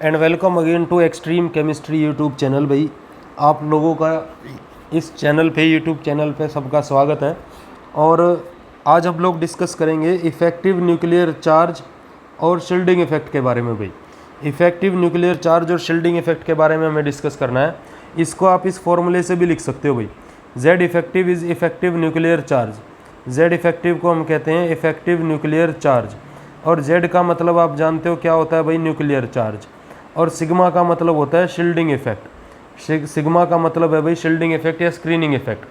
And welcome again to extreme chemistry YouTube channel. भाई आप लोगों का इस चैनल पे यूट्यूब चैनल पे सबका स्वागत है। और आज हम लोग डिस्कस करेंगे इफ़ेक्टिव न्यूक्लियर चार्ज और शील्डिंग इफ़ेक्ट के बारे में। भाई इफ़ेक्टिव न्यूक्लियर चार्ज और शील्डिंग इफ़ेक्ट के बारे में हमें डिस्कस करना है। इसको आप इस फॉर्मूले से भी लिख सकते हो भाई, Z effective is effective nuclear charge. Z effective को हम कहते हैं इफ़ेक्टिव न्यूक्लियर चार्ज, और जेड का मतलब आप जानते हो क्या होता है भाई, न्यूक्लियर चार्ज। और सिग्मा का मतलब होता है शील्डिंग इफेक्ट। सिग्मा का मतलब है भाई शील्डिंग इफेक्ट या स्क्रीनिंग इफेक्ट।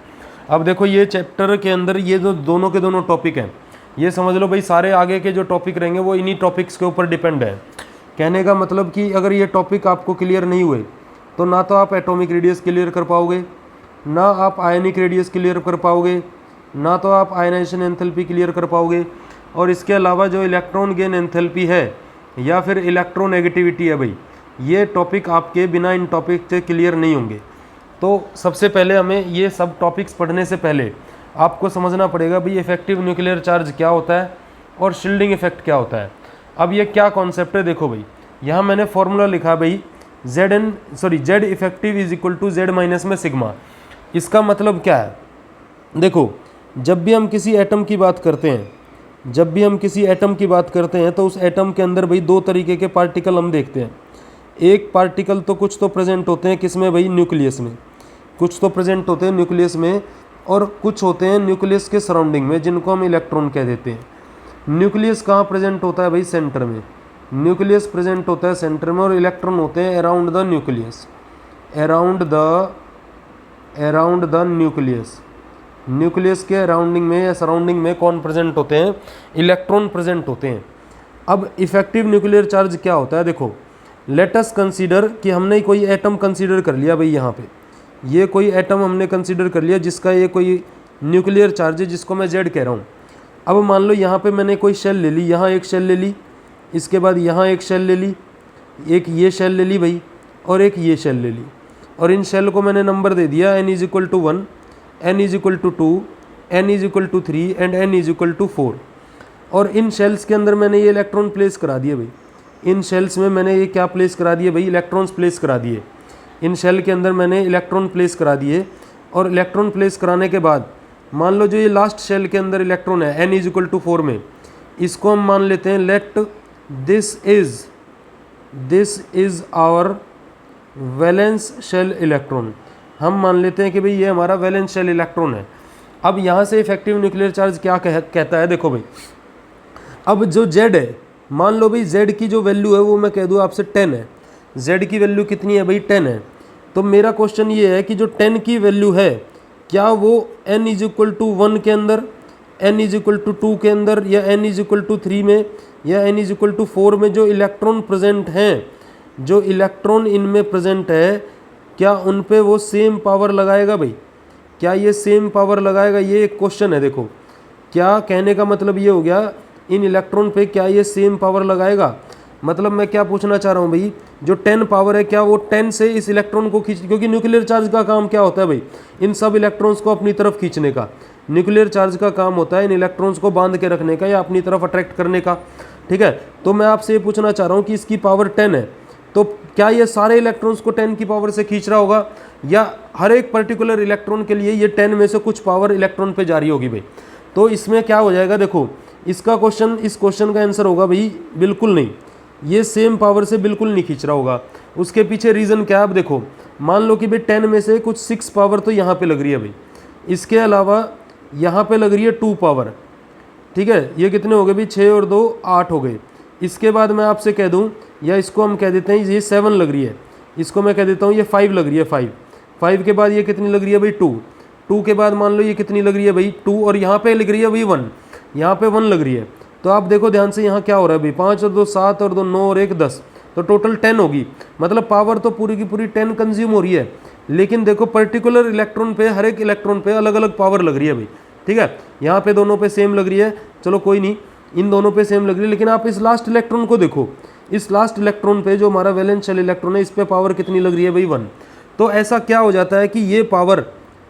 अब देखो ये चैप्टर के अंदर ये जो दोनों के दोनों टॉपिक हैं, ये समझ लो भाई सारे आगे के जो टॉपिक रहेंगे वो इन्हीं टॉपिक्स के ऊपर डिपेंड है। कहने का मतलब कि अगर ये टॉपिक आपको क्लियर नहीं हुए तो ना तो आप एटॉमिक रेडियस क्लियर कर पाओगे, ना आप आयनिक रेडियस क्लियर कर पाओगे, ना तो आप आयनाइजेशन एंथैल्पी क्लियर कर पाओगे। और इसके अलावा जो इलेक्ट्रॉन गेन एंथैल्पी है या फिर इलेक्ट्रोनेगेटिविटी है भाई, ये टॉपिक आपके बिना इन टॉपिक से क्लियर नहीं होंगे। तो सबसे पहले हमें ये सब टॉपिक्स पढ़ने से पहले आपको समझना पड़ेगा भाई इफेक्टिव न्यूक्लियर चार्ज क्या होता है और शील्डिंग इफेक्ट क्या होता है। अब ये क्या कॉन्सेप्ट है, देखो भाई यहाँ मैंने फॉर्मूला लिखा भाई Z effective is equal to Z minus में सिग्मा। इसका मतलब क्या है, देखो जब भी हम किसी एटम की बात करते हैं, तो उस एटम के अंदर भाई दो तरीके के पार्टिकल हम देखते हैं। एक पार्टिकल तो कुछ तो प्रेजेंट होते हैं किसमें भाई, न्यूक्लियस में। कुछ तो प्रेजेंट होते हैं न्यूक्लियस में और कुछ होते हैं न्यूक्लियस के सराउंडिंग में, जिनको हम इलेक्ट्रॉन कह देते हैं। न्यूक्लियस कहाँ प्रेजेंट होता है भाई, सेंटर में। न्यूक्लियस प्रेजेंट होता है सेंटर में और इलेक्ट्रॉन होते हैं around the nucleus. Around the nucleus, nucleus के अराउंडिंग में या सराउंडिंग में कौन प्रेजेंट होते हैं, इलेक्ट्रॉन प्रेजेंट होते हैं। अब इफेक्टिव न्यूक्लियर चार्ज क्या होता है, देखो लेट अस कंसीडर कि हमने कोई एटम कंसीडर कर लिया भाई, यहाँ पे ये कोई एटम हमने कंसीडर कर लिया जिसका ये कोई न्यूक्लियर चार्ज है, जिसको मैं जेड कह रहा हूँ। अब मान लो यहाँ पे मैंने कोई शेल ले ली, यहाँ एक शेल ले ली, इसके बाद यहाँ एक शेल ले ली, एक ये शेल ले ली भाई, और एक ये शेल ले ली। और इन शेल को मैंने नंबर दे दिया n is equal to 1, n is equal to 2, n is equal to 3 and n is equal to 4। और इन शेल्स के अंदर मैंने ये इलेक्ट्रॉन प्लेस करा दिए भाई। इन शेल्स में मैंने ये क्या प्लेस करा दिए भाई, इलेक्ट्रॉन्स प्लेस करा दिए। इन शेल के अंदर मैंने इलेक्ट्रॉन प्लेस करा दिए। और इलेक्ट्रॉन प्लेस कराने के बाद मान लो जो ये लास्ट शेल के अंदर इलेक्ट्रॉन है n इज इक्वल टू 4 में, इसको हम मान लेते हैं let this is our valence shell electron. हम मान लेते हैं कि भाई ये हमारा वैलेंस शेल इलेक्ट्रॉन है। अब यहाँ से इफेक्टिव न्यूक्लियर चार्ज क्या कहता है, देखो भाई अब जो जेड है, मान लो भाई जेड की जो वैल्यू है वो मैं कह दूँ आपसे 10 है। जेड की वैल्यू कितनी है भाई, 10 है। तो मेरा क्वेश्चन ये है कि जो 10 की वैल्यू है, क्या वो n इज इक्वल टू 1 के अंदर, n इज इक्वल टू 2 के अंदर, या n इज इक्वल टू 3 में, या n इज इक्वल टू 4 में जो इलेक्ट्रॉन प्रेजेंट हैं, जो इलेक्ट्रॉन इनमें प्रेजेंट है, क्या उन पे वो सेम पावर लगाएगा भाई? क्या ये सेम पावर लगाएगा, ये एक क्वेश्चन है। देखो क्या कहने का मतलब ये हो गया, इन इलेक्ट्रॉन पे क्या ये सेम पावर लगाएगा। मतलब मैं क्या पूछना चाह रहा हूँ भाई, जो 10 पावर है क्या वो 10 से इस इलेक्ट्रॉन को खींच, क्योंकि न्यूक्लियर चार्ज का काम क्या होता है भाई, इन सब इलेक्ट्रॉन्स को अपनी तरफ खींचने का। न्यूक्लियर चार्ज का काम होता है इन इलेक्ट्रॉन्स को बांध के रखने का या अपनी तरफ अट्रैक्ट करने का, ठीक है। तो मैं आपसे ये पूछना चाह रहा हूँ कि इसकी पावर 10 है, तो क्या ये सारे इलेक्ट्रॉन्स को 10 की पावर से खींच रहा होगा, या हर एक पर्टिकुलर इलेक्ट्रॉन के लिए ये 10 में से कुछ पावर इलेक्ट्रॉन पे जारी होगी भाई? तो इसमें क्या हो जाएगा, देखो इसका क्वेश्चन, इस क्वेश्चन का आंसर होगा भाई बिल्कुल नहीं, ये सेम पावर से बिल्कुल नहीं खींच रहा होगा। उसके पीछे रीज़न क्या है, अब देखो मान लो कि भाई 10 में से कुछ 6 पावर तो यहाँ पे लग रही है भाई, इसके अलावा यहाँ पे लग रही है 2 पावर, ठीक है। ये कितने हो गए भाई, 6 और 2 8 हो गए। इसके बाद मैं आपसे कह दूँ, या इसको हम कह देते हैं ये 7 लग रही है, इसको मैं कह देता हूँ ये 5 लग रही है, 5 के बाद ये कितनी लग रही है भाई, 2 के बाद मान लो ये कितनी लग रही है भाई, 2, और यहाँ पे लग रही है भाई 1, यहाँ पे 1 लग रही है। तो आप देखो ध्यान से यहाँ क्या हो रहा है भाई, 5 और 2 7 और 2 9 और 1 10, तो टोटल 10 होगी। मतलब पावर तो पूरी की पूरी 10 कंज्यूम हो रही है, लेकिन देखो पर्टिकुलर इलेक्ट्रॉन पे, हर एक इलेक्ट्रॉन पे अलग अलग पावर लग रही है भाई, ठीक है। यहाँ पे दोनों पे सेम लग रही है, चलो कोई नहीं, इन दोनों पे सेम लग रही है, लेकिन आप इस लास्ट इलेक्ट्रॉन को देखो, इस लास्ट इलेक्ट्रॉन पे जो हमारा वैलेंस शेल इलेक्ट्रॉन है, इस पे पावर कितनी लग रही है भाई, 1। तो ऐसा क्या हो जाता है कि ये पावर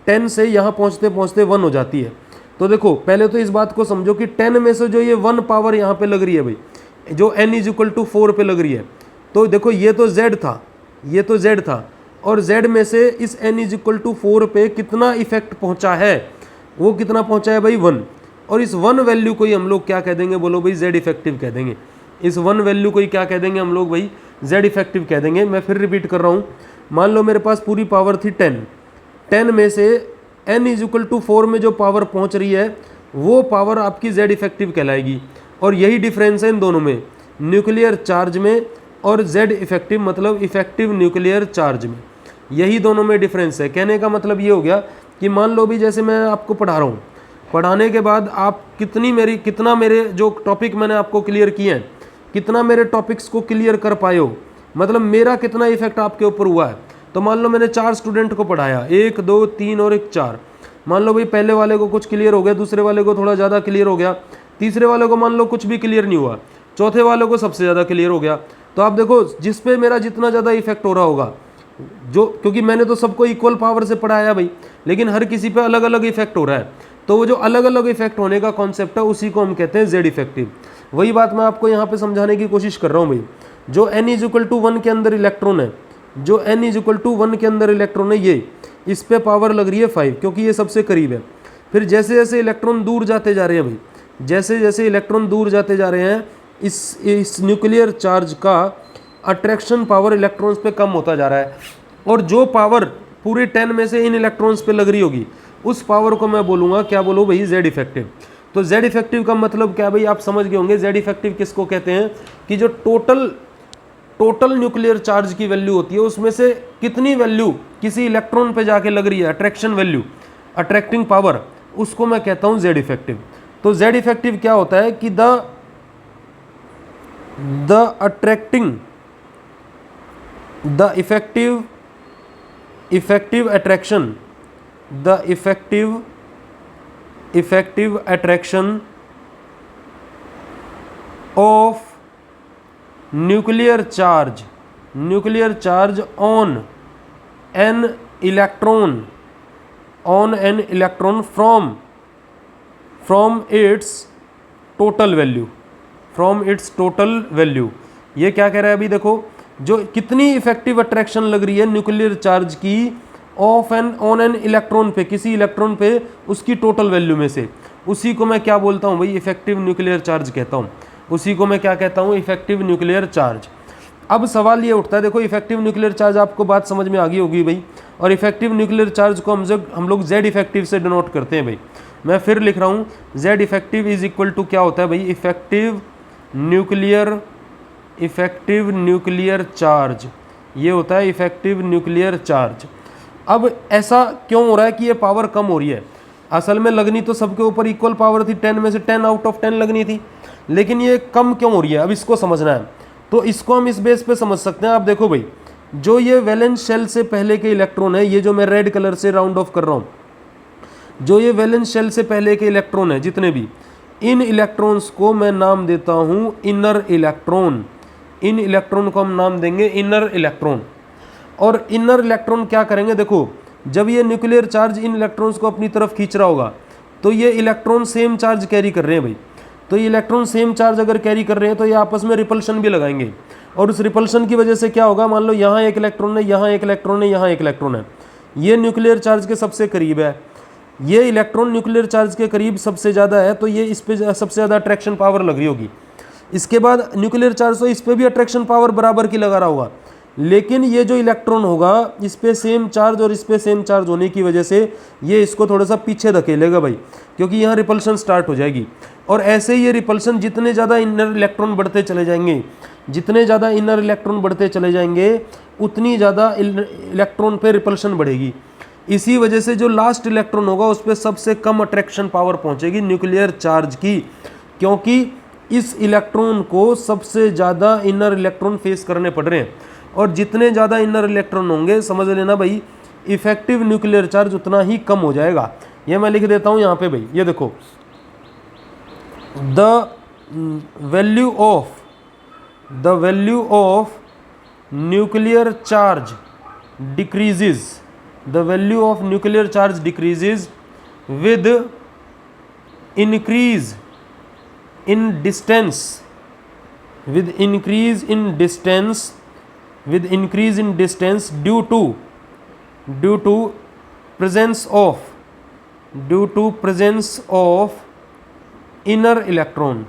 10 से यहाँ पहुँचते पहुँचते 1 हो जाती है। तो देखो पहले तो इस बात को समझो कि 10 में से जो ये 1 पावर यहाँ पे लग रही है भाई, जो n इज इक्वल टू 4 पे लग रही है, तो देखो ये तो z था, ये तो z था, और z में से इस n इज इक्वल टू 4 पे कितना इफेक्ट पहुंचा है, वो कितना पहुंचा है भाई 1, और इस 1 वैल्यू को ही हम लोग क्या कह देंगे, बोलो भाई z इफेक्टिव कह देंगे। इस 1 वैल्यू को ही क्या कह देंगे हम लोग भाई, z इफेक्टिव कह देंगे। मैं फिर रिपीट कर रहा हूँ, मान लो मेरे पास पूरी पावर थी 10, 10 में से n इज इक्वल टू 4 में जो पावर पहुंच रही है वो पावर आपकी z इफेक्टिव कहलाएगी। और यही डिफरेंस है इन दोनों में, न्यूक्लियर चार्ज में और z इफेक्टिव मतलब इफेक्टिव न्यूक्लियर चार्ज में, यही दोनों में डिफरेंस है। कहने का मतलब ये हो गया कि मान लो भी जैसे मैं आपको पढ़ा रहा हूँ, पढ़ाने के बाद आप कितना मेरे जो टॉपिक मैंने आपको क्लियर किए हैं, कितना मेरे टॉपिक्स को क्लियर कर पाए हो, मतलब मेरा कितना इफेक्ट आपके ऊपर हुआ है। तो मान लो मैंने 4 स्टूडेंट को पढ़ाया, 1 2 3 और 1 4, मान लो भाई पहले वाले को कुछ क्लियर हो गया, दूसरे वाले को थोड़ा ज़्यादा क्लियर हो गया, तीसरे वाले को मान लो कुछ भी क्लियर नहीं हुआ, चौथे वाले को सबसे ज़्यादा क्लियर हो गया। तो आप देखो जिस पे मेरा जितना ज़्यादा इफेक्ट हो रहा होगा, जो क्योंकि मैंने तो सबको इक्वल पावर से पढ़ाया भाई, लेकिन हर किसी पे अलग अलग इफेक्ट हो रहा है, तो वो जो अलग अलग इफेक्ट होने का कॉन्सेप्ट है उसी को हम कहते हैं जेड इफेक्टिव। वही बात मैं आपको यहाँ पे समझाने की कोशिश कर रहा हूँ भाई। जो n इज इक्वल टू 1 के अंदर इलेक्ट्रॉन है, जो n इज इक्वल टू 1 के अंदर इलेक्ट्रॉन है, ये इस पे पावर लग रही है 5 क्योंकि ये सबसे करीब है। फिर जैसे जैसे इलेक्ट्रॉन दूर जाते जा रहे हैं भाई, जैसे जैसे इलेक्ट्रॉन दूर जाते जा रहे हैं, इस न्यूक्लियर चार्ज का अट्रैक्शन पावर इलेक्ट्रॉन्स पे कम होता जा रहा है, और जो पावर पूरे 10 में से इन इलेक्ट्रॉन्स पे लग रही होगी उस पावर को मैं बोलूँगा, क्या बोलो भाई, जेड इफेक्टिव। तो जेड इफेक्टिव का मतलब क्या भाई, आप समझ गए होंगे जेड इफेक्टिव किसको कहते हैं, कि जो टोटल न्यूक्लियर चार्ज की वैल्यू होती है उसमें से कितनी वैल्यू किसी इलेक्ट्रॉन पे जाके लग रही है, अट्रैक्शन वैल्यू, अट्रैक्टिंग पावर, उसको मैं कहता हूँ जेड इफेक्टिव। तो जेड इफेक्टिव क्या होता है कि the effective attraction of nuclear charge on an electron from its total value। ये क्या कह रहा है अभी देखो, जो कितनी इफेक्टिव अट्रैक्शन लग रही है न्यूक्लियर चार्ज की ऑन एन इलेक्ट्रॉन पे, किसी इलेक्ट्रॉन पे, उसकी टोटल वैल्यू में से, उसी को मैं क्या बोलता हूँ भाई, इफेक्टिव न्यूक्लियर चार्ज कहता हूँ। उसी को मैं क्या कहता हूँ, इफेक्टिव न्यूक्लियर चार्ज। अब सवाल ये उठता है, देखो इफेक्टिव न्यूक्लियर चार्ज आपको बात समझ में आ गई होगी भाई, और इफेक्टिव न्यूक्लियर चार्ज को हम लोग जेड इफेक्टिव से डिनोट करते हैं भाई। मैं फिर लिख रहा हूँ, Z effective is equal to क्या होता है भाई, इफेक्टिव न्यूक्लियर चार्ज, ये होता है इफेक्टिव न्यूक्लियर चार्ज। अब ऐसा क्यों हो रहा है कि ये पावर कम हो रही है, असल में लगनी तो सबके ऊपर इक्वल पावर थी, 10 में से 10 आउट ऑफ 10 लगनी थी, लेकिन ये कम क्यों हो रही है, अब इसको समझना है। तो इसको हम इस बेस पे समझ सकते हैं। आप देखो भाई, जो ये वैलेंस शेल से पहले के इलेक्ट्रॉन है, ये जो मैं रेड कलर से राउंड ऑफ कर रहा हूँ, जो ये वैलेंस शेल से पहले के इलेक्ट्रॉन है जितने भी, इन इलेक्ट्रॉन्स को मैं नाम देता हूँ इनर इलेक्ट्रॉन। इन इलेक्ट्रॉन को हम नाम देंगे इनर इलेक्ट्रॉन। और इनर इलेक्ट्रॉन क्या करेंगे, देखो जब ये न्यूक्लियर चार्ज इन इलेक्ट्रॉन्स को अपनी तरफ खींच रहा होगा तो ये इलेक्ट्रॉन सेम चार्ज कैरी कर रहे हैं भाई। तो ये इलेक्ट्रॉन सेम चार्ज अगर कैरी कर रहे हैं तो ये आपस में रिपल्शन भी लगाएंगे, और उस रिपल्शन की वजह से क्या होगा, मान लो यहाँ एक इलेक्ट्रॉन है, यहाँ एक इलेक्ट्रॉन है, यहाँ एक इलेक्ट्रॉन है, ये न्यूक्लियर चार्ज के सबसे करीब है, ये इलेक्ट्रॉन न्यूक्लियर चार्ज के करीब सबसे ज़्यादा है, तो ये इस पर सबसे ज़्यादा अट्रैक्शन पावर लग रही होगी। इसके बाद न्यूक्लियर चार्ज तो इस पर भी अट्रैक्शन पावर बराबर की लगा रहा होगा, लेकिन ये जो इलेक्ट्रॉन होगा इस पे सेम चार्ज और इस पे सेम चार्ज होने की वजह से ये इसको थोड़ा सा पीछे धकेलेगा भाई, क्योंकि यहाँ रिपल्शन स्टार्ट हो जाएगी। और ऐसे ही ये रिपल्शन जितने ज़्यादा इनर इलेक्ट्रॉन बढ़ते चले जाएंगे, जितने ज़्यादा इनर इलेक्ट्रॉन बढ़ते चले जाएंगे उतनी ज़्यादा इलेक्ट्रॉन पे रिपल्शन बढ़ेगी। इसी वजह से जो लास्ट इलेक्ट्रॉन होगा उस पर सबसे कम अट्रैक्शन पावर पहुँचेगी न्यूक्लियर चार्ज की, क्योंकि इस इलेक्ट्रॉन को सबसे ज़्यादा इनर इलेक्ट्रॉन फेस करने पड़ रहे हैं। और जितने ज़्यादा इनर इलेक्ट्रॉन होंगे, समझ लेना भाई, इफेक्टिव न्यूक्लियर चार्ज उतना ही कम हो जाएगा। ये मैं लिख देता हूँ यहाँ पे भाई, ये देखो, the value of nuclear charge decreases, the value of nuclear charge decreases with increase in distance with increase in distance due to presence of inner electron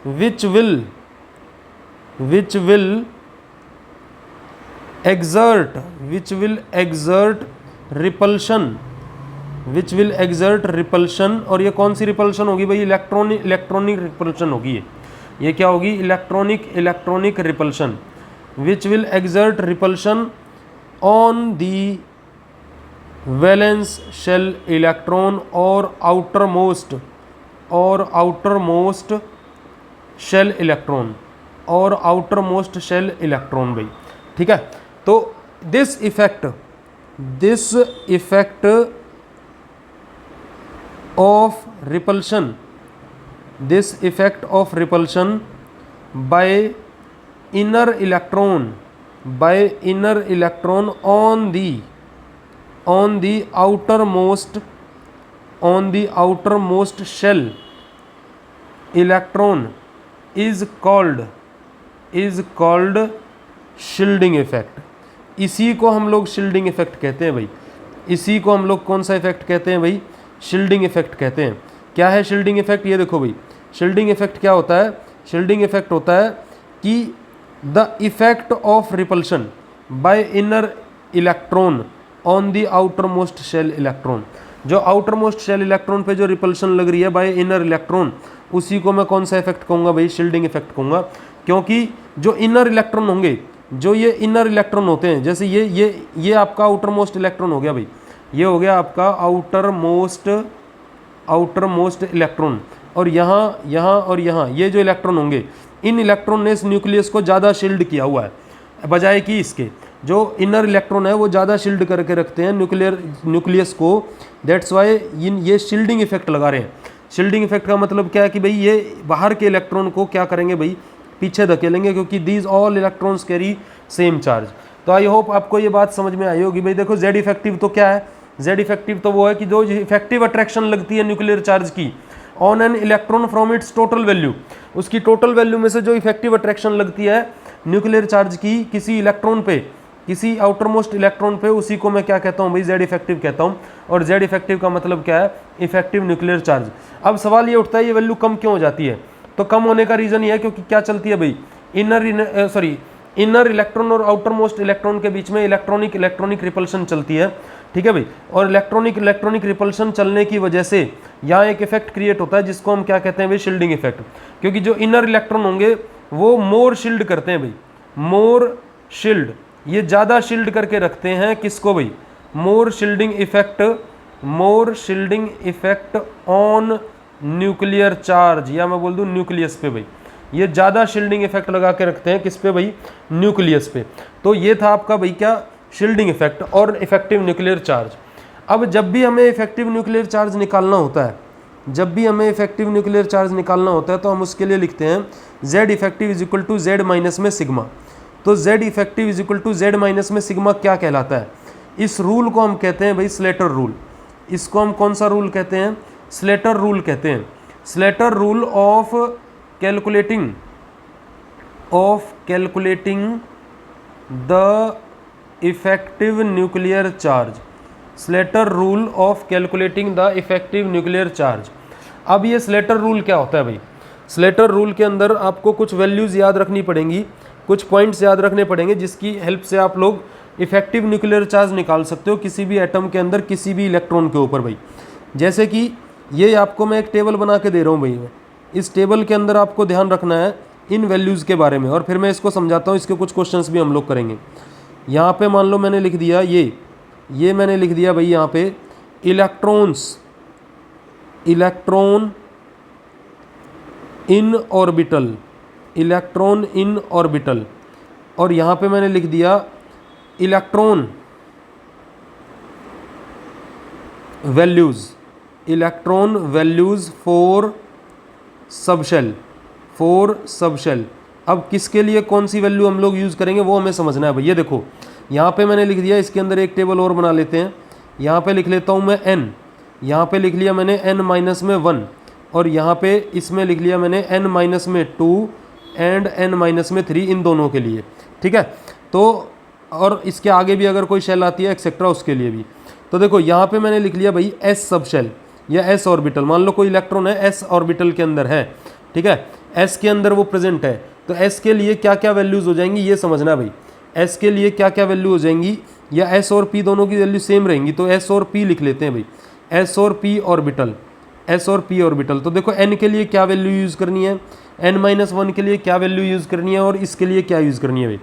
which will exert repulsion। और ये कौन सी रिपल्शन होगी भाई? Electronic repulsion होगी। ये क्या होगी? Electronic repulsion. which will exert repulsion on the valence shell electron or outermost shell electron भाई। ठीक है, तो this effect of repulsion by inner electron on the outermost shell electron is called shielding effect। इसी को हम लोग shielding effect कहते हैं भाई। इसी को हम लोग कौन सा इफेक्ट कहते हैं भाई? शील्डिंग इफेक्ट कहते हैं। क्या है शील्डिंग इफेक्ट? ये देखो भाई, शील्डिंग इफेक्ट क्या होता है? शील्डिंग इफेक्ट होता है कि the effect of repulsion by inner electron on the outer most shell electron. जो आउटर मोस्ट शेल इलेक्ट्रॉन पे जो रिपल्शन लग रही है बाय इनर इलेक्ट्रॉन, उसी को मैं कौन सा इफेक्ट कहूँगा भाई? शील्डिंग इफेक्ट कहूँगा। क्योंकि जो इनर इलेक्ट्रॉन होंगे, जो ये इनर इलेक्ट्रॉन होते हैं, जैसे ये आपका आउटर मोस्ट इलेक्ट्रॉन हो गया भाई, ये हो गया आपका आउटर मोस्ट इलेक्ट्रॉन। और यहाँ और यहाँ ये जो इलेक्ट्रॉन होंगे, इन इलेक्ट्रॉन ने इस न्यूक्लियस को ज़्यादा शील्ड किया हुआ है, बजाय कि इसके जो इनर इलेक्ट्रॉन है वो ज़्यादा शील्ड करके रखते हैं न्यूक्लियस को। दैट्स वाई ये शील्डिंग इफेक्ट लगा रहे हैं। शील्डिंग इफेक्ट का मतलब क्या है कि भाई ये बाहर के इलेक्ट्रॉन को क्या करेंगे भाई? पीछे धकेलेंगे, क्योंकि these all electrons carry same charge. तो आई होप आपको ये बात समझ में आई होगी भाई। देखो जेड इफेक्टिव तो क्या है? जेड इफेक्टिव तो वो है कि जो इफेक्टिव अट्रैक्शन लगती है न्यूक्लियर चार्ज की on an electron from its total value, उसकी टोटल वैल्यू में से जो इफेक्टिव अट्रैक्शन लगती है न्यूक्लियर चार्ज की किसी इलेक्ट्रॉन पे, किसी आउटर मोस्ट इलेक्ट्रॉन पे, उसी को मैं क्या कहता हूँ भाई? जेड इफेक्टिव कहता हूँ। और जेड इफेक्टिव का मतलब क्या है? Effective nuclear charge. अब सवाल ये उठता है ये वैल्यू कम क्यों हो जाती है? तो कम होने का रीज़न ये है क्योंकि क्या चलती है भाई? इनर इलेक्ट्रॉन और आउटर मोस्ट इलेक्ट्रॉन के बीच में इलेक्ट्रॉनिक रिपल्शन चलती है। ठीक है भाई, और इलेक्ट्रॉनिक रिपल्शन चलने की वजह से यहाँ एक इफेक्ट क्रिएट होता है जिसको हम क्या कहते हैं भाई? Shielding effect. क्योंकि जो इनर इलेक्ट्रॉन होंगे वो मोर शील्ड करते हैं भाई, मोर शील्ड, ये ज़्यादा शील्ड करके रखते हैं किसको भाई? More shielding effect on nuclear charge, या मैं बोल दूँ न्यूक्लियस पे भाई। ये ज़्यादा शील्डिंग इफेक्ट लगा के रखते हैं किस पे भाई? न्यूक्लियस पे। तो ये था आपका भाई क्या? शील्डिंग इफेक्ट और इफेक्टिव न्यूक्लियर चार्ज। अब जब भी हमें इफेक्टिव न्यूक्लियर चार्ज निकालना होता है, तो हम उसके लिए लिखते हैं Z effective is equal to Z minus में सिग्मा। तो Z effective is equal to Z minus में सिग्मा क्या कहलाता है? इस रूल को हम कहते हैं भाई स्लेटर रूल। इसको हम कौन सा रूल कहते हैं? स्लेटर रूल कहते हैं। Slater rule of calculating the effective nuclear charge. Slater rule of calculating the effective nuclear charge. अब ये स्लेटर रूल क्या होता है भाई? स्लेटर रूल के अंदर आपको कुछ वैल्यूज़ याद रखनी पड़ेंगी, कुछ पॉइंट्स याद रखने पड़ेंगे, जिसकी हेल्प से आप लोग इफेक्टिव न्यूक्लियर चार्ज निकाल सकते हो किसी भी एटम के अंदर, किसी भी इलेक्ट्रॉन के ऊपर भाई। जैसे कि ये आपको मैं एक टेबल बना के दे रहा हूँ भाई। इस टेबल के अंदर आपको ध्यान रखना है इन वैल्यूज़ के बारे में, और फिर मैं इसको समझाता हूँ। इसके कुछ क्वेश्चंस भी हम लोग करेंगे। यहाँ पे मान लो मैंने लिख दिया ये मैंने लिख दिया भाई यहाँ पे इलेक्ट्रॉन इन ऑर्बिटल, और यहाँ पे मैंने लिख दिया इलेक्ट्रॉन वैल्यूज़ फॉर सबशेल। अब किसके लिए कौन सी वैल्यू हम लोग यूज़ करेंगे वो हमें समझना है भाई। ये देखो यहाँ पे मैंने लिख दिया, इसके अंदर एक टेबल और बना लेते हैं। यहाँ पे लिख लेता हूँ मैं n, यहाँ पे लिख लिया मैंने n माइनस में 1। और यहाँ पे इसमें लिख लिया मैंने n माइनस में 2 एंड n माइनस में 3 इन दोनों के लिए, ठीक है। तो और इसके आगे भी अगर कोई शेल आती है एक्सेट्रा उसके लिए भी। तो देखो यहाँ पे मैंने लिख लिया भाई s सब शेल या s ऑर्बिटल, मान लो कोई इलेक्ट्रॉन है s ऑर्बिटल के अंदर है, ठीक है, s के अंदर वो प्रेजेंट है, तो s के लिए क्या क्या वैल्यूज़ हो जाएंगी ये समझना भाई। s के लिए क्या क्या वैल्यू हो जाएंगी, या s और p दोनों की वैल्यू सेम रहेंगी, तो s और p लिख लेते हैं भाई, s और p ऑर्बिटल, s और p ऑर्बिटल। तो देखो n के लिए क्या वैल्यू यूज़ करनी है, n-1 के लिए क्या वैल्यू यूज़ करनी है और इसके लिए क्या यूज़ करनी है भाई।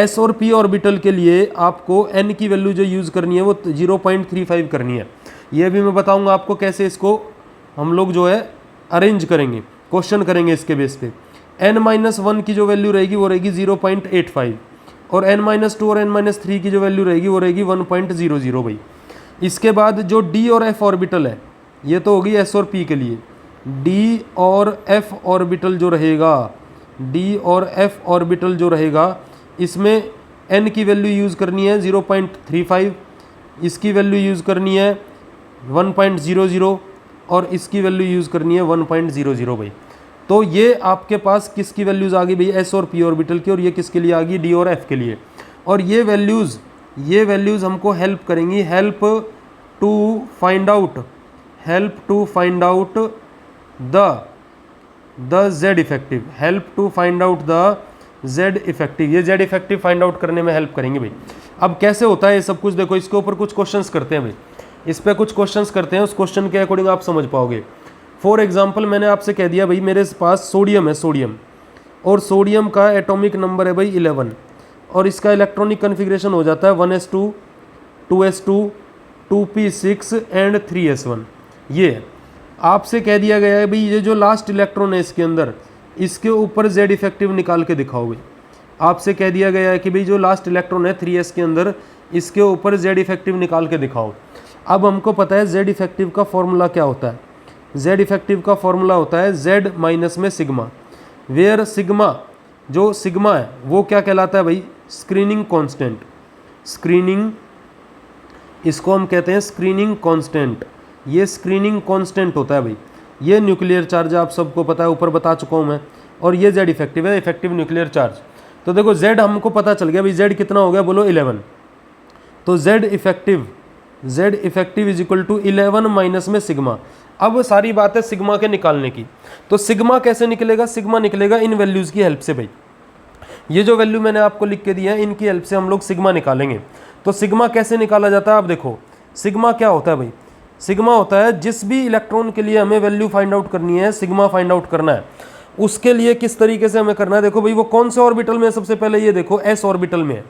s और p ऑर्बिटल के लिए आपको n की वैल्यू जो यूज़ करनी है वो 0.35 करनी है। ये भी मैं बताऊंगा आपको कैसे इसको हम लोग जो है अरेंज करेंगे, क्वेश्चन करेंगे इसके बेस पे। n-1 की जो वैल्यू रहेगी वो रहेगी 0.85 और n-2 और n-3 की जो वैल्यू रहेगी वो रहेगी 1.00 भाई। इसके बाद जो d और f ऑर्बिटल है ये तो होगी s और p के लिए, d और f ऑर्बिटल जो रहेगा, d और f ऑर्बिटल जो रहेगा इसमें n की वैल्यू यूज़ करनी है 0.35, इसकी वैल्यू यूज़ करनी है 1.00 और इसकी वैल्यू यूज़ करनी है 1.00 भाई। तो ये आपके पास किसकी वैल्यूज़ आ गई भाई, s और p ऑर्बिटल की, और ये किसके लिए आ गई, d और f के लिए। और ये वैल्यूज़ हमको हेल्प करेंगी, help to find out the z effective, help to find out the z effective, ये z इफेक्टिव फाइंड आउट करने में हेल्प करेंगे भाई। अब कैसे होता है ये सब कुछ, देखो इसके ऊपर कुछ क्वेश्चंस करते हैं भाई, इस पर कुछ क्वेश्चंस करते हैं, उस क्वेश्चन के अकॉर्डिंग आप समझ पाओगे। फॉर एग्जांपल मैंने आपसे कह दिया भाई मेरे पास सोडियम है, सोडियम, और सोडियम का एटॉमिक नंबर है भाई 11 और इसका इलेक्ट्रॉनिक कन्फिग्रेशन हो जाता है 1s2 2s2 2p6 and 3s1। ये आपसे कह दिया गया है भाई ये जो लास्ट इलेक्ट्रॉन है इसके अंदर, इसके ऊपर z इफेक्टिव निकाल के दिखाओ भाई। आपसे कह दिया गया है कि भाई जो लास्ट इलेक्ट्रॉन है 3s के अंदर, इसके ऊपर z इफेक्टिव निकाल के दिखाओ। अब हमको पता है z इफेक्टिव का फॉर्मूला क्या होता है, z इफेक्टिव का फॉर्मूला होता है z माइनस में सिग्मा, वेयर सिग्मा, जो सिग्मा है वो क्या कहलाता है भाई, स्क्रीनिंग कांस्टेंट, स्क्रीनिंग, इसको हम कहते हैं स्क्रीनिंग कांस्टेंट, ये स्क्रीनिंग कांस्टेंट होता है भाई। ये न्यूक्लियर चार्ज आप सबको पता है, ऊपर बता चुका हूँ मैं, और ये z इफेक्टिव है, इफेक्टिव न्यूक्लियर चार्ज। तो देखो z हमको पता चल गया भाई, z कितना हो गया बोलो 11, तो z effective is equal to 11 minus में सिग्मा। अब सारी बात है सिग्मा के निकालने की, तो सिग्मा कैसे निकलेगा, सिग्मा निकलेगा इन वैल्यूज़ की हेल्प से भाई। ये जो वैल्यू मैंने आपको लिख के दिया है इनकी हेल्प से हम लोग सिग्मा निकालेंगे। तो सिग्मा कैसे निकाला जाता है, आप देखो सिग्मा क्या होता है भाई, सिग्मा होता है जिस भी इलेक्ट्रॉन के लिए हमें वैल्यू फाइंड आउट करनी है, सिग्मा फाइंड आउट करना है, उसके लिए किस तरीके से हमें करना है। देखो भाई वो कौन से ऑर्बिटल में है, सबसे पहले ये देखो s ऑर्बिटल में है,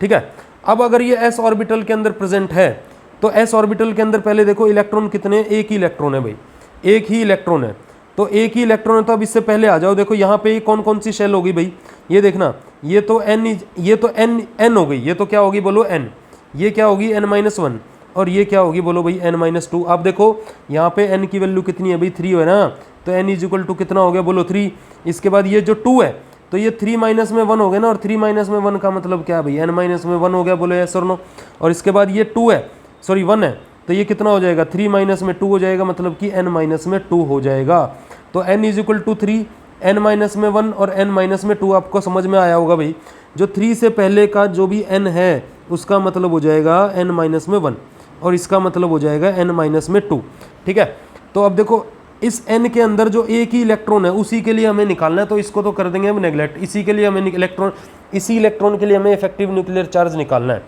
ठीक है। अब अगर ये s ऑर्बिटल के अंदर प्रेजेंट है तो s ऑर्बिटल के अंदर पहले देखो इलेक्ट्रॉन कितने, एक ही इलेक्ट्रॉन है भाई, एक ही इलेक्ट्रॉन है, तो एक ही इलेक्ट्रॉन है। तो अब इससे पहले आ जाओ, देखो यहाँ पे कौन कौन सी शेल होगी भाई, ये देखना, ये तो n हो गई, ये तो क्या होगी बोलो n, ये क्या होगी n-1 और ये क्या होगी बोलो भाई n-2। आप देखो यहाँ पे n की वैल्यू कितनी है भाई 3 है ना, तो n इज इक्वल टू कितना हो गया बोलो 3। इसके बाद ये जो 2 है तो ये 3 माइनस में 1 हो गया ना, और 3 माइनस में 1 का मतलब क्या है भाई, n माइनस में 1 हो गया, बोलो यस और नो। और इसके बाद ये 2 है, सॉरी 1 है, तो ये कितना हो जाएगा 3 माइनस में 2 हो जाएगा, मतलब कि n माइनस में 2 हो जाएगा। तो n is equal to 3, n minus में 1 और n माइनस में 2। आपको समझ में आया होगा भाई, जो 3 से पहले का जो भी n है उसका मतलब हो जाएगा n माइनस में 1 और इसका मतलब हो जाएगा n माइनस में 2, ठीक है। तो अब देखो इस n के अंदर जो एक ही इलेक्ट्रॉन है उसी के लिए हमें निकालना है, तो इसको तो कर देंगे हम नेग्लेक्ट, इसी के लिए हमें इसी इलेक्ट्रॉन के लिए हमें इफेक्टिव न्यूक्लियर चार्ज निकालना है,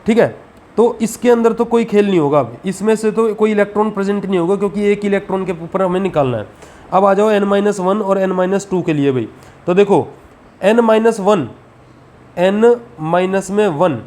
ठीक है। तो इसके अंदर तो कोई खेल नहीं होगा, अब इसमें से तो कोई इलेक्ट्रॉन प्रेजेंट नहीं होगा क्योंकि एक इलेक्ट्रॉन के ऊपर हमें निकालना है। अब आ जाओ n-1 और n-2 के लिए भाई, तो देखो n-1 n-1,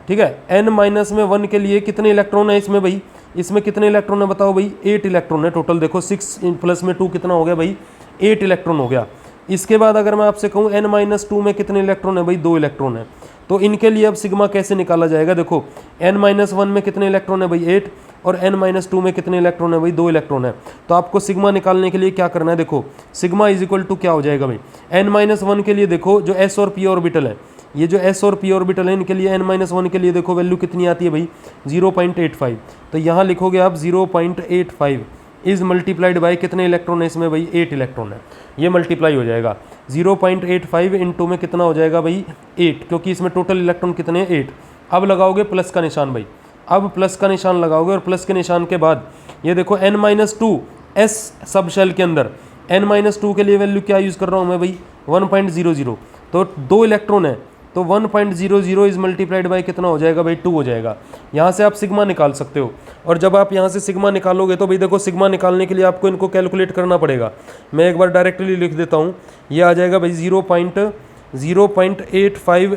ठीक है, n-1 के लिए कितने इलेक्ट्रॉन है इसमें भाई, इसमें कितने इलेक्ट्रॉन है बताओ भाई, 8 इलेक्ट्रॉन है टोटल। देखो 6 प्लस में 2 कितना हो गया भाई, 8 इलेक्ट्रॉन हो गया। इसके बाद अगर मैं आपसे कहूँ n-2 में कितने इलेक्ट्रॉन है भाई, 2 इलेक्ट्रॉन है। तो इनके लिए अब सिग्मा कैसे निकाला जाएगा, देखो n-1 में कितने इलेक्ट्रॉन है भाई 8 और n-2 में कितने इलेक्ट्रॉन है भाई, 2 इलेक्ट्रॉन है। तो आपको सिग्मा निकालने के लिए क्या करना है, देखो सिग्मा इज इक्वल टू क्या हो जाएगा भाई, n-1 के लिए देखो जो s और p ऑर्बिटल है, ये जो s और p ऑर्बिटल है इनके लिए n-1 के लिए देखो वैल्यू कितनी आती है भाई 0.85। तो यहाँ लिखोगे आप 0.85, इज मल्टीप्लाइड बाय कितने इलेक्ट्रॉन है इसमें भाई 8 इलेक्ट्रॉन है, ये मल्टीप्लाई हो जाएगा 0.85 इंटू में कितना हो जाएगा भाई 8, क्योंकि इसमें टोटल इलेक्ट्रॉन कितने हैं 8। अब लगाओगे प्लस का निशान भाई, अब प्लस का निशान लगाओगे और प्लस के निशान के बाद ये देखो n-2 s सब शेल के अंदर n-2 के लिए वैल्यू क्या यूज़ कर रहा हूँ मैं भाई 1.00, तो 2 इलेक्ट्रॉन है तो 1.00 इज मल्टीप्लाइड बाय कितना हो जाएगा भाई 2 हो जाएगा। यहाँ से आप सिग्मा निकाल सकते हो, और जब आप यहाँ से सिग्मा निकालोगे तो भाई देखो सिग्मा निकालने के लिए आपको इनको कैलकुलेट करना पड़ेगा। मैं एक बार डायरेक्टली लिख देता हूँ, ये आ जाएगा भाई 0.85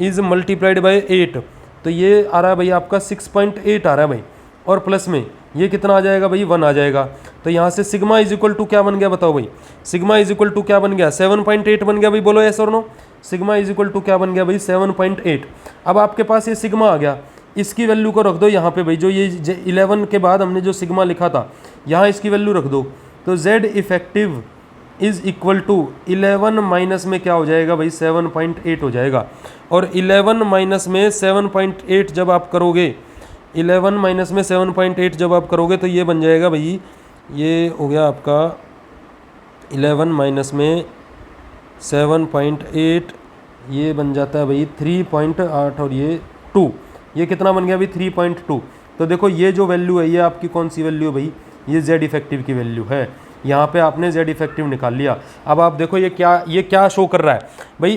इज मल्टीप्लाइड बाय 8, तो ये आ रहा है भाई आपका 6.8 आ रहा है भाई, और प्लस में ये कितना आ जाएगा भाई 1 आ जाएगा। तो यहाँ से सिग्मा इज इक्वल टू क्या बन गया बताओ भाई, सिग्मा इज इक्वल टू क्या बन गया 7.8 बन गया भाई, बोलो यस और no. Sigma is equal to क्या बन गया भाई 7.8। अब आपके पास ये सिग्मा आ गया, इसकी वैल्यू को रख दो यहाँ पे भाई, जो ये 11 के बाद हमने जो सिग्मा लिखा था यहाँ इसकी वैल्यू रख दो, तो Z effective is equal to 11 minus में क्या हो जाएगा भाई 7.8 हो जाएगा। और 11 माइनस में 7.8 जब आप करोगे, 11 माइनस में 7.8 जब आप करोगे तो ये बन जाएगा भाई, ये हो गया आपका 11 माइनस में 7.8, ये बन जाता है भाई 3.8 और ये 2, ये कितना बन गया भाई 3.2। तो देखो ये जो वैल्यू है ये आपकी कौन सी वैल्यू है भाई, ये Z इफेक्टिव की वैल्यू है। यहाँ पे आपने Z इफेक्टिव निकाल लिया। अब आप देखो ये क्या शो कर रहा है भाई,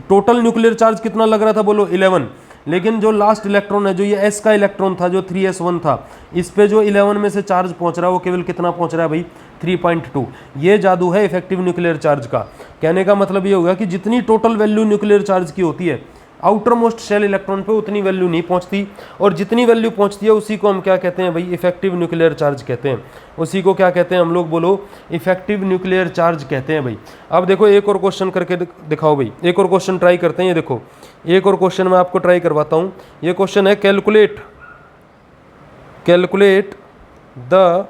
टोटल न्यूक्लियर चार्ज कितना लग रहा था बोलो 11, लेकिन जो लास्ट इलेक्ट्रॉन है जो ये S का इलेक्ट्रॉन था जो 3s1 था, इस पे जो 11 में से चार्ज पहुंच रहा है वो केवल कितना पहुंच रहा है भाई 3.2। ये जादू है इफेक्टिव न्यूक्लियर चार्ज का। कहने का मतलब ये होगा कि जितनी टोटल वैल्यू न्यूक्लियर चार्ज की होती है आउटर मोस्ट शेल इलेक्ट्रॉन पे उतनी वैल्यू नहीं पहुंचती, और जितनी वैल्यू पहुंचती है उसी को हम क्या कहते हैं भाई इफेक्टिव न्यूक्लियर चार्ज कहते हैं। उसी को क्या कहते हैं हम लोग बोलो, इफेक्टिव न्यूक्लियर चार्ज कहते हैं भाई। अब देखो एक और क्वेश्चन करके दिखाओ भाई, एक और क्वेश्चन ट्राई करते हैं। ये देखो एक और क्वेश्चन मैं आपको ट्राई करवाता हूँ। ये क्वेश्चन है calculate the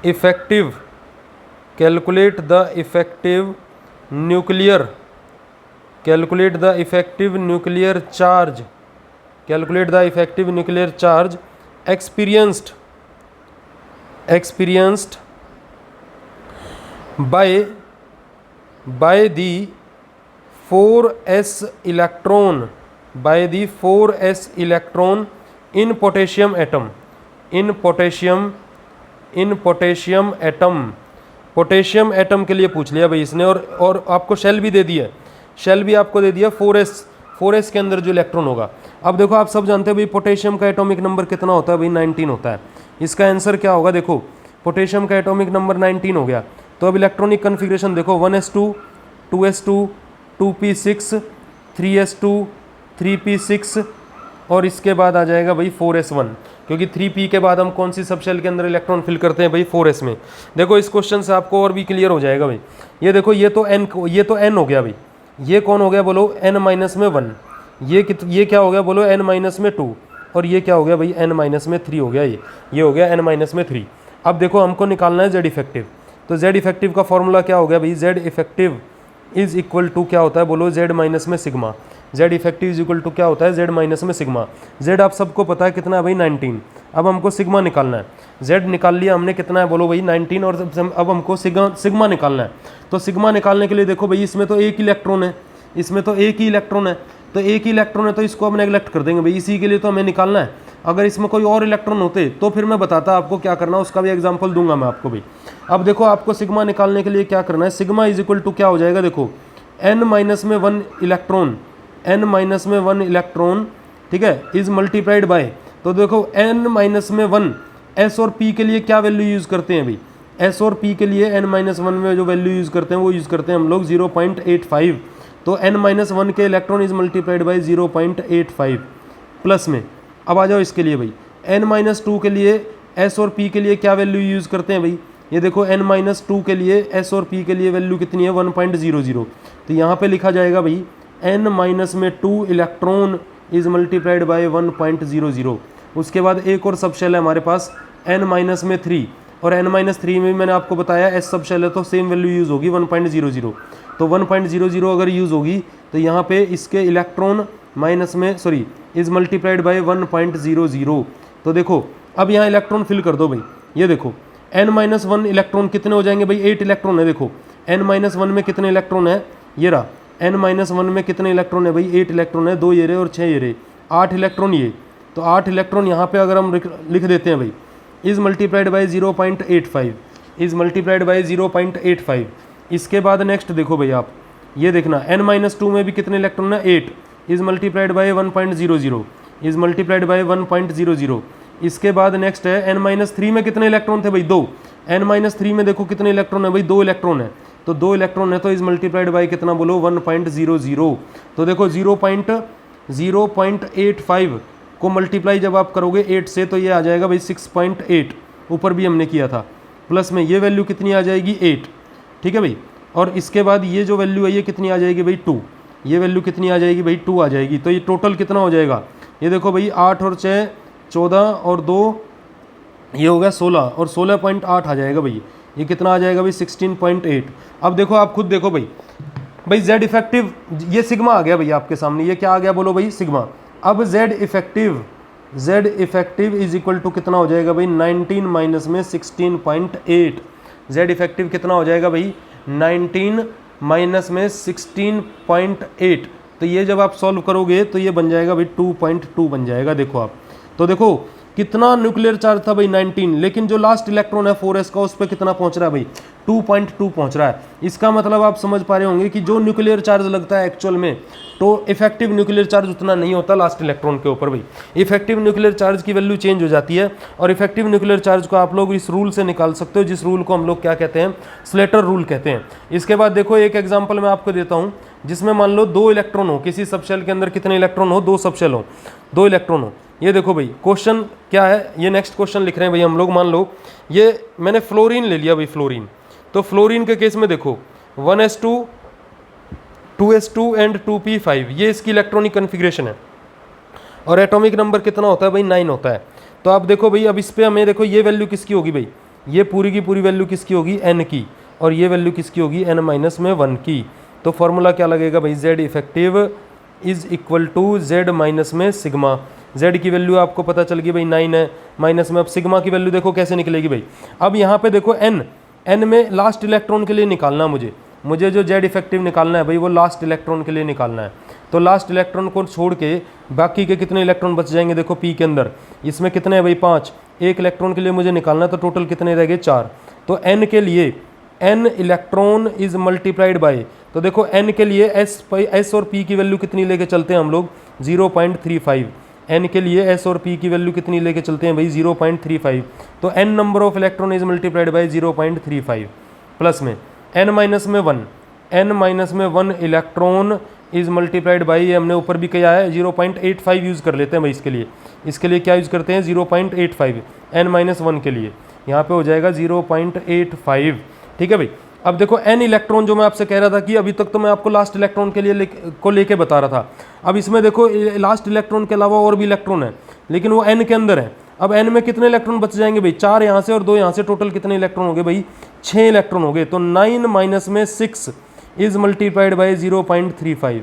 effective nuclear charge experienced by the 4s electron in potassium atom। Potassium atom के लिए पूछ लिया भाई इसने, और आपको शेल भी दे दिया, शेल भी आपको दे दिया 4s के अंदर जो इलेक्ट्रॉन होगा। अब देखो आप सब जानते हैं भाई पोटेशियम का एटॉमिक नंबर कितना होता है भाई 19 होता है। इसका आंसर क्या होगा, देखो पोटेशियम का एटॉमिक नंबर 19 हो गया। तो अब इलेक्ट्रॉनिक कन्फिग्रेशन देखो 1s2 2s2 2p6 3s2 3p6 और इसके बाद आ जाएगा भाई 4s1, क्योंकि 3p के बाद हम कौन सी सब शेल के अंदर इलेक्ट्रॉन फिल करते हैं भाई 4s में। देखो इस क्वेश्चन से आपको और भी क्लियर हो जाएगा भाई। ये देखो ये तो n हो गया भाई, ये कौन हो गया बोलो n माइनस में 1, ये क्या हो गया बोलो n माइनस में 2, और ये क्या हो गया भाई n माइनस में 3 हो गया, ये हो गया n माइनस में 3। अब देखो हमको निकालना है Z इफेक्टिव, तो Z इफेक्टिव का फॉर्मूला क्या हो गया भाई, Z effective is equal to क्या होता है बोलो Z माइनस में sigma. Z effective is equal to क्या होता है Z माइनस में सिग्मा। Z आप सबको पता है कितना है भाई 19। अब हमको सिग्मा निकालना है, Z निकाल लिया हमने, कितना है बोलो भाई 19, और अब हमको सिग्मा निकालना है। तो सिग्मा निकालने के लिए देखो भाई इसमें तो एक इलेक्ट्रॉन है, तो एक ही इलेक्ट्रॉन है, तो इसको अब नेगलेक्ट कर देंगे भाई, इसी के लिए तो हमें निकालना है। अगर इसमें कोई और इलेक्ट्रॉन होते तो फिर मैं बताता आपको क्या करना, उसका भी एग्जांपल दूंगा मैं आपको भाई। अब देखो आपको सिग्मा निकालने के लिए क्या करना है, सिग्मा इज इक्वल टू क्या हो जाएगा, देखो n माइनस में 1 इलेक्ट्रॉन ठीक है इज मल्टीप्लाइड बाय, तो देखो n माइनस में 1 s और p के लिए क्या वैल्यू यूज़ करते हैं भाई, s और p के लिए n माइनस 1 में जो वैल्यू यूज़ करते हैं वो यूज़ करते हैं हम लोग 0.85। तो n माइनस 1 के electron is multiplied by 0.85 plus में। अब आ जाओ इसके लिए भाई, n माइनस 2 के लिए s और p के लिए क्या वैल्यू यूज़ करते हैं भाई, ये देखो n माइनस 2 के लिए s और p के लिए वैल्यू कितनी है 1.00। तो यहाँ पे लिखा जाएगा भाई n माइनस में 2 इलेक्ट्रॉन इज मल्टीप्लाइड बाई 1.00। उसके बाद एक और सब शेल है हमारे पास n माइनस में 3, और n माइनस 3 में मैंने आपको बताया s सब शेल है तो सेम वैल्यू यूज़ होगी 1.00। तो 1.00 अगर यूज़ होगी तो यहाँ पे इसके इलेक्ट्रॉन माइनस में इज मल्टीप्लाइड बाय 1.00। तो देखो अब यहाँ इलेक्ट्रॉन फिल कर दो भाई, ये देखो n-1 इलेक्ट्रॉन कितने हो जाएंगे भाई, 8 इलेक्ट्रॉन है। देखो n-1 में कितने इलेक्ट्रॉन है, ये रहा n-1 में कितने इलेक्ट्रॉन है भाई, 8 इलेक्ट्रॉन है, 2 ये रहे और 6 ये रहे, 8 इलेक्ट्रॉन ये। तो 8 इलेक्ट्रॉन यहाँ पे अगर हम लिख देते हैं भाई, is multiplied by 0.85, is multiplied by 0.85। इसके बाद नेक्स्ट देखो भाई आप, ये देखना n-2 में भी कितने इलेक्ट्रॉन है, 8, is multiplied by 1.00, is multiplied by 1.00। इसके बाद नेक्स्ट है n-3 में कितने इलेक्ट्रॉन थे भाई, 2, n-3 में देखो कितने इलेक्ट्रॉन है भाई, 2 इलेक्ट्रॉन है। तो 2 इलेक्ट्रॉन है तो इज मल्टीप्लाइड बाई कितना बोलो, 1.00। तो देखो 0.85 को मल्टीप्लाई जब आप करोगे 8 से तो ये आ जाएगा भाई 6.8, ऊपर भी हमने किया था। प्लस में ये वैल्यू कितनी आ जाएगी, 8, ठीक है भाई। और इसके बाद ये जो वैल्यू है ये कितनी आ जाएगी भाई, 2, ये वैल्यू कितनी आ जाएगी भाई, 2 आ जाएगी। तो ये टोटल कितना हो जाएगा, ये देखो भाई 8 और 6 14 और 2 ये हो गया 16 और 16.8 आ जाएगा भाई। ये कितना आ जाएगा भाई, 16.8। अब देखो आप खुद देखो भाई, जेड इफेक्टिव ये सिग्मा आ गया भाई आपके सामने, ये क्या आ गया बोलो भाई, सिग्मा। अब Z effective is equal to कितना हो जाएगा भाई, 19 माइनस में 16.8। जेड इफेक्टिव कितना हो जाएगा भाई, 19 माइनस में 16.8। तो ये जब आप सॉल्व करोगे तो ये बन जाएगा भाई 2.2 बन जाएगा। देखो आप, तो देखो कितना न्यूक्लियर चार्ज था भाई 19, लेकिन जो लास्ट इलेक्ट्रॉन है 4s का उस पर कितना पहुंच रहा है भाई, 2.2 पहुंच रहा है। इसका मतलब आप समझ पा रहे होंगे कि जो न्यूक्लियर चार्ज लगता है एक्चुअल में, तो इफेक्टिव न्यूक्लियर चार्ज उतना नहीं होता लास्ट इलेक्ट्रॉन के ऊपर भाई। इफेक्टिव न्यूक्लियर चार्ज की वैल्यू चेंज हो जाती है, और इफेक्टिव न्यूक्लियर चार्ज को आप लोग इस रूल से निकाल सकते हो, जिस रूल को हम लोग क्या कहते हैं, स्लेटर रूल कहते हैं। इसके बाद देखो एक एग्जाम्पल मैं आपको देता हूँ, जिसमें मान लो 2 इलेक्ट्रॉन हो, किसी सबशेल के अंदर कितने इलेक्ट्रॉन हो, 2 सबशेल हो, 2 इलेक्ट्रॉन हो। ये देखो भाई क्वेश्चन क्या है, ये नेक्स्ट क्वेश्चन लिख रहे हैं भाई हम लोग। मान लो ये मैंने फ्लोरीन ले लिया भाई, फ्लोरीन। तो फ्लोरीन के केस में देखो 1s2 2s2 एंड 2p5 ये इसकी इलेक्ट्रॉनिक कन्फिग्रेशन है, और एटॉमिक नंबर कितना होता है भाई, 9 होता है। तो आप देखो भाई, अब इस पर हमें देखो ये वैल्यू किसकी होगी भाई, ये पूरी की पूरी वैल्यू किसकी होगी, n की, और ये वैल्यू किसकी होगी, n-1 की। तो फॉर्मूला क्या लगेगा भाई, Z effective is equal to Z minus में सिग्मा। जेड की वैल्यू आपको पता चल गई भाई 9 है, माइनस में अब सिग्मा की वैल्यू देखो कैसे निकलेगी भाई। अब यहाँ पे देखो n में लास्ट इलेक्ट्रॉन के लिए निकालना मुझे जो जेड इफेक्टिव निकालना है भाई, वो लास्ट इलेक्ट्रॉन के लिए निकालना है। तो लास्ट इलेक्ट्रॉन को छोड़ के बाकी के कितने इलेक्ट्रॉन बच जाएंगे, देखो p के अंदर इसमें कितने हैं भाई, 5, एक इलेक्ट्रॉन के लिए मुझे निकालना है, तो टोटल कितने रह गए, 4। तो n के लिए n electron is multiplied by, तो देखो n के लिए s और p की वैल्यू कितनी लेके चलते हैं हम लोग, 0.35। n के लिए s और p की वैल्यू कितनी लेके चलते हैं भाई, 0.35। तो n number of electron is multiplied by 0.35, plus में n-1 electron is multiplied by, ये हमने ऊपर भी किया है, 0.85 यूज़ कर लेते हैं भाई इसके लिए क्या यूज़ करते हैं, 0.85 n-1 के लिए, यहाँ पे हो जाएगा 0.85, ठीक है भाई। अब देखो n इलेक्ट्रॉन जो मैं आपसे कह रहा था कि अभी तक तो मैं आपको लास्ट इलेक्ट्रॉन के लिए लेके बता रहा था। अब इसमें देखो लास्ट इलेक्ट्रॉन के अलावा और भी इलेक्ट्रॉन है, लेकिन वो n के अंदर है। अब n में कितने इलेक्ट्रॉन बच जाएंगे भाई, 4 यहाँ से और 2 यहाँ से, टोटल कितने इलेक्ट्रॉन हो गए भाई, 6 इलेक्ट्रॉन हो गए। तो 9 माइनस में 6 इज मल्टीप्लाइड बाई 0.35,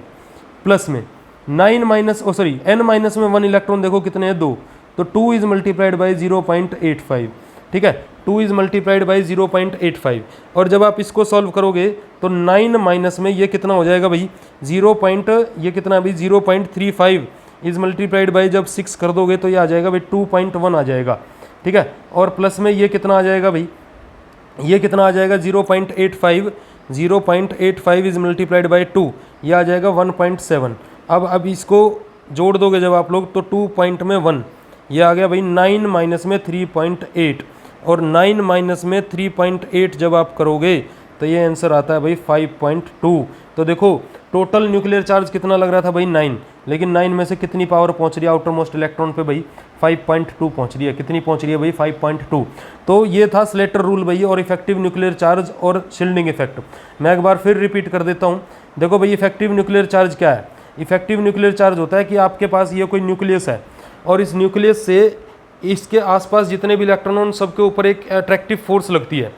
प्लस में n माइनस में 1 इलेक्ट्रॉन देखो कितने हैं, 2, तो 2 इज मल्टीप्लाइड बाई 0.85, ठीक है, 2 इज मल्टीप्लाइड बाई 0.85। और जब आप इसको सॉल्व करोगे तो 9 माइनस में ये कितना हो जाएगा भाई, ये कितना भाई 0.35 इज मल्टीप्लाइड बाई, जब 6 कर दोगे तो ये आ जाएगा भाई 2.1 आ जाएगा, ठीक है। और प्लस में ये कितना आ जाएगा भाई, ये कितना आ जाएगा 0.85 इज मल्टीप्लाइड बाई 2, ये आ जाएगा 1.7। अब इसको जोड़ दोगे जब आप लोग तो 2.1 ये आ गया भाई 9 माइनस में 3.8, और 9 माइनस में 3.8 जब आप करोगे तो ये आंसर आता है भाई 5.2। तो देखो टोटल न्यूक्लियर चार्ज कितना लग रहा था भाई 9, लेकिन 9 में से कितनी पावर पहुंच रही है आउटर मोस्ट इलेक्ट्रॉन पे भाई, 5.2 पहुंच रही है। कितनी पहुंच रही है भाई, 5.2। तो ये था स्लेटर रूल भाई, और इफेक्टिव न्यूक्लियर चार्ज और शील्डिंग इफेक्ट। मैं एक बार फिर रिपीट कर देता हूँ। देखो भाई इफेक्टिव न्यूक्लियर चार्ज क्या है, इफेक्टिव न्यूक्लियर चार्ज होता है कि आपके पास ये कोई न्यूक्लियस है, और इस न्यूक्लियस से इसके आसपास जितने भी इलेक्ट्रॉन हैं सबके ऊपर एक अट्रैक्टिव फोर्स लगती है,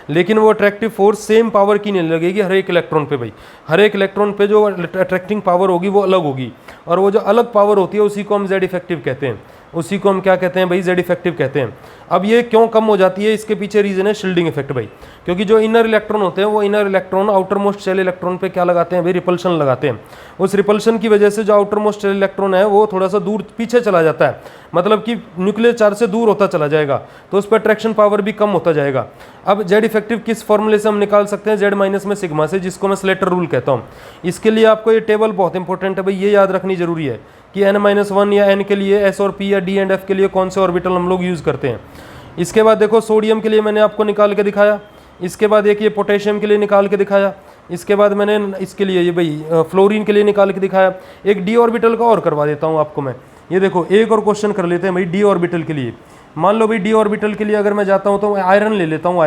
लेकिन वो अट्रैक्टिव फोर्स सेम पावर की नहीं लगेगी हर एक इलेक्ट्रॉन पे भाई। हर एक इलेक्ट्रॉन पे जो अट्रैक्टिंग पावर होगी वो अलग होगी, और वो जो अलग पावर होती है उसी को हम जेड इफेक्टिव कहते हैं। उसी को हम क्या कहते हैं भाई, जेड इफेक्टिव कहते हैं। अब ये क्यों कम हो जाती है, इसके पीछे रीजन है शील्डिंग इफेक्ट भाई, क्योंकि जो इनर इलेक्ट्रॉन होते हैं वो inner electron outer most shell electron पे क्या लगाते हैं भाई, रिपल्शन लगाते हैं। उस रिपल्शन की वजह से जो आउटर मोस्ट शेल इलेक्ट्रॉन है वो थोड़ा सा दूर पीछे चला जाता है, मतलब कि न्यूक्लियर चार्ज से दूर होता चला जाएगा, तो उस पर अट्रैक्शन पावर भी कम होता जाएगा। अब जेड इफेक्टिव किस फॉर्मूले से हम निकाल सकते हैं, जेड माइनस में सिग्मा से, जिसको मैं स्लेटर रूल कहता हूँ। इसके लिए आपको ये टेबल बहुत इंपॉर्टेंट है भाई, ये याद रखनी जरूरी है कि n-1 या n के लिए s और p या d एंड f के लिए कौन से ऑर्बिटल हम लोग यूज़ करते हैं। इसके बाद देखो सोडियम के लिए मैंने आपको निकाल के दिखाया, इसके बाद एक ये पोटेशियम के लिए निकाल के दिखाया, इसके बाद मैंने इसके लिए ये भाई फ्लोरीन के लिए निकाल के दिखाया। एक डी ऑर्बिटल का और करवा देता हूँ आपको मैं, ये देखो एक और क्वेश्चन कर लेते हैं भाई डी ऑर्बिटल के लिए। मान लो भाई डी ऑर्बिटल के लिए अगर मैं जाता हूँ तो आयरन ले लेता हूँ,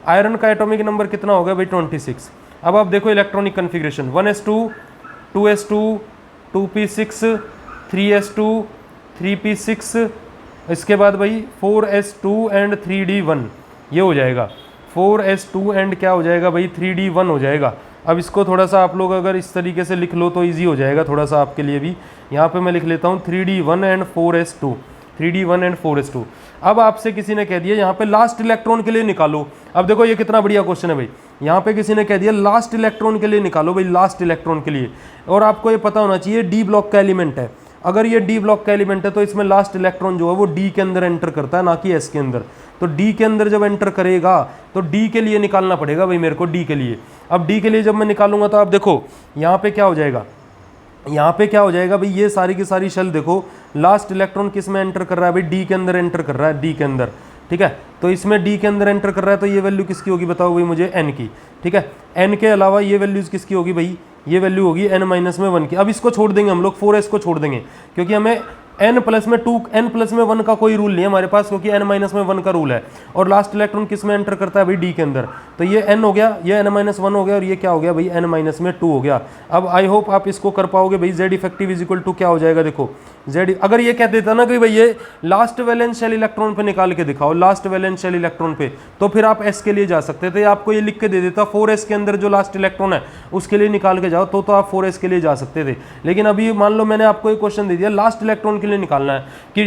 आयरन का एटॉमिक नंबर कितना होगा भाई 26। अब आप देखो electronic configuration 1s2 2s2 2p6 3s2 3p6, इसके बाद भाई 4s2 एंड 3d1, ये हो जाएगा 4s2 एंड क्या हो जाएगा भाई 3d1 हो जाएगा। अब इसको थोड़ा सा आप लोग अगर इस तरीके से लिख लो तो इजी हो जाएगा थोड़ा सा आपके लिए भी। यहाँ पे मैं लिख लेता हूँ 3d1 and 4s2, 3d1 and 4s2। अब आपसे किसी ने कह दिया यहाँ पे लास्ट इलेक्ट्रॉन के लिए निकालो। अब देखो ये कितना बढ़िया क्वेश्चन है भाई, यहाँ पे किसी ने कह दिया लास्ट इलेक्ट्रॉन के लिए निकालो भाई, लास्ट इलेक्ट्रॉन के लिए। और आपको ये पता होना चाहिए डी ब्लॉक का एलिमेंट है, अगर ये डी ब्लॉक का एलिमेंट है तो इसमें लास्ट इलेक्ट्रॉन जो है वो डी के अंदर एंटर करता है, ना कि एस के अंदर। तो डी के अंदर जब एंटर करेगा तो डी के लिए निकालना पड़ेगा भाई मेरे को, डी के लिए। अब डी के लिए जब मैं निकालूंगा तो आप देखो यहाँ पे क्या हो जाएगा, यहाँ पे क्या हो जाएगा भाई, ये सारी की सारी शेल देखो लास्ट इलेक्ट्रॉन किस में एंटर कर रहा है भाई, डी के अंदर एंटर कर रहा है, डी के अंदर, ठीक है। तो इसमें डी के अंदर एंटर कर रहा है तो ये वैल्यू किसकी होगी बताओ भाई मुझे, एन की, ठीक है। एन के अलावा ये वैल्यूज किसकी होगी भाई, ये वैल्यू होगी n-1 की। अब इसको छोड़ देंगे हम लोग, 4s को छोड़ देंगे, क्योंकि हमें n+1 का कोई रूल नहीं है हमारे पास, क्योंकि n-1 का रूल है। और लास्ट इलेक्ट्रॉन किस में एंटर करता है भाई, डी के अंदर। तो ये n हो गया, ये n-1 हो गया, और ये क्या हो गया भाई n-2 हो गया। अब आई होप आप इसको कर पाओगे भाई। z effective is equal to क्या हो जाएगा, देखो z, अगर ये कह देता ना कि भाई ये लास्ट वैलेंस शेल इलेक्ट्रॉन पे निकाल के दिखाओ, लास्ट वैलेंस शेल इलेक्ट्रॉन पे, तो फिर आप s के लिए जा सकते थे। आपको ये लिख के दे देता 4s के अंदर जो लास्ट इलेक्ट्रॉन है उसके लिए निकाल के जाओ, तो आप 4s के लिए जा सकते थे। लेकिन अभी मान लो मैंने आपको एक क्वेश्चन दे दिया लास्ट इलेक्ट्रॉन के लिए निकालना है, कि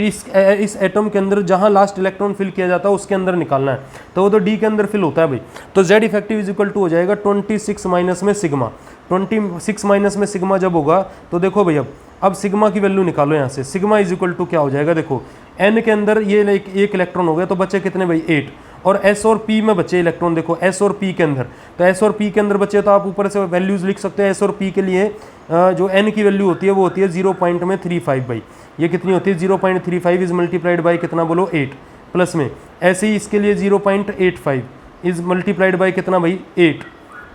इस एटम के अंदर जहां लास्ट इलेक्ट्रॉन फिल किया जाता है उसके अंदर निकालना है, तो वो तो डी के अंदर फिल होता है भाई। तो z effective is equal to हो जाएगा 26 माइनस में सिग्मा। 26 माइनस में सिग्मा जब होगा तो देखो भाई अब सिग्मा की वैल्यू निकालो यहाँ से। सिग्मा इज इक्वल टू क्या हो जाएगा, देखो n के अंदर ये एक इलेक्ट्रॉन हो गया तो बचे कितने भाई 8, और s और p में बचे इलेक्ट्रॉन, देखो s और p के अंदर, तो s और p के अंदर बचे तो आप ऊपर से वैल्यूज लिख सकते हैं। s और p के लिए जो n की वैल्यू होती है वो होती है 0.35 भाई, ये कितनी होती है 0.35 इज मल्टीप्लाइड बाई कितना बोलो 8, प्लस में ऐसे ही इसके लिए 0.85 इज मल्टीप्लाइड बाई कितना भाई 8,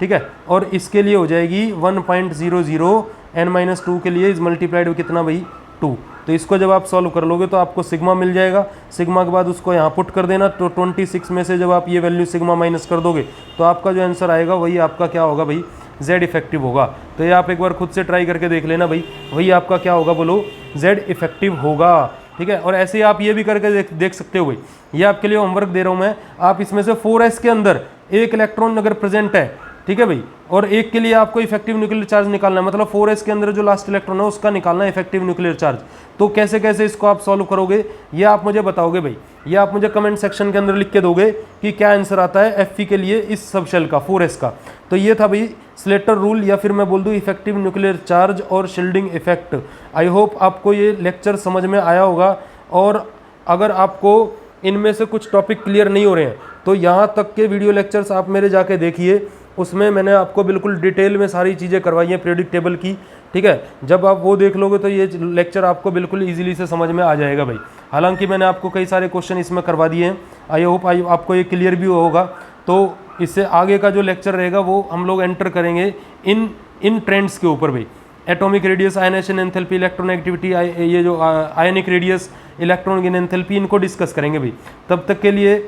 ठीक है। और इसके लिए हो जाएगी 1.00, n-2 के लिए इज मल्टीप्लाइड बाई कितना भाई 2। तो इसको जब आप सॉल्व कर लोगे तो आपको सिग्मा मिल जाएगा। सिग्मा के बाद उसको यहाँ पुट कर देना, तो 26 में से जब आप ये वैल्यू सिग्मा माइनस कर दोगे तो आपका जो आंसर आएगा वही आपका क्या होगा भाई, z इफेक्टिव होगा। तो ये आप एक बार खुद से ट्राई करके देख लेना भाई, वही आपका क्या होगा बोलो, z इफेक्टिव होगा, ठीक है। और ऐसे ही आप ये भी करके देख सकते हो भाई, ये आपके लिए होमवर्क दे रहा हूँ मैं। आप इसमें से 4s के अंदर एक इलेक्ट्रॉन अगर प्रेजेंट है, ठीक है भाई, और एक के लिए आपको इफेक्टिव न्यूक्लियर चार्ज निकालना है, मतलब 4s के अंदर जो लास्ट इलेक्ट्रॉन है उसका निकालना है इफेक्टिव न्यूक्लियर चार्ज। तो कैसे कैसे इसको आप सॉल्व करोगे ये आप मुझे बताओगे भाई, ये आप मुझे कमेंट सेक्शन के अंदर लिख के दोगे कि क्या आंसर आता है Fe के लिए इस सब शेल का 4s का। तो ये था भाई स्लेटर रूल, या फिर मैं बोल दूँ इफेक्टिव न्यूक्लियर चार्ज और शील्डिंग इफेक्ट। आई होप आपको ये लेक्चर समझ में आया होगा, और अगर आपको इनमें से कुछ टॉपिक क्लियर नहीं हो रहे हैं तो यहाँ तक के वीडियो लेक्चर्स आप मेरे जाके देखिए, उसमें मैंने आपको बिल्कुल डिटेल में सारी चीज़ें करवाई हैं पीरियोडिक टेबल की, ठीक है। जब आप वो देख लोगे तो ये लेक्चर आपको बिल्कुल इजीली से समझ में आ जाएगा भाई। हालांकि मैंने आपको कई सारे क्वेश्चन इसमें करवा दिए हैं, आई होप आपको ये क्लियर भी होगा। तो इससे आगे का जो लेक्चर रहेगा वो हम लोग एंटर करेंगे इन ट्रेंड्स के ऊपर भाई, atomic radius, ionisation enthalpy, electronegativity, ये जो ionic radius, electron gain enthalpy, इनको डिस्कस करेंगे भाई। तब तक के लिए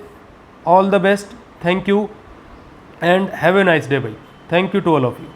all the best, thank you and have a nice day भाई। Thank you to all of you.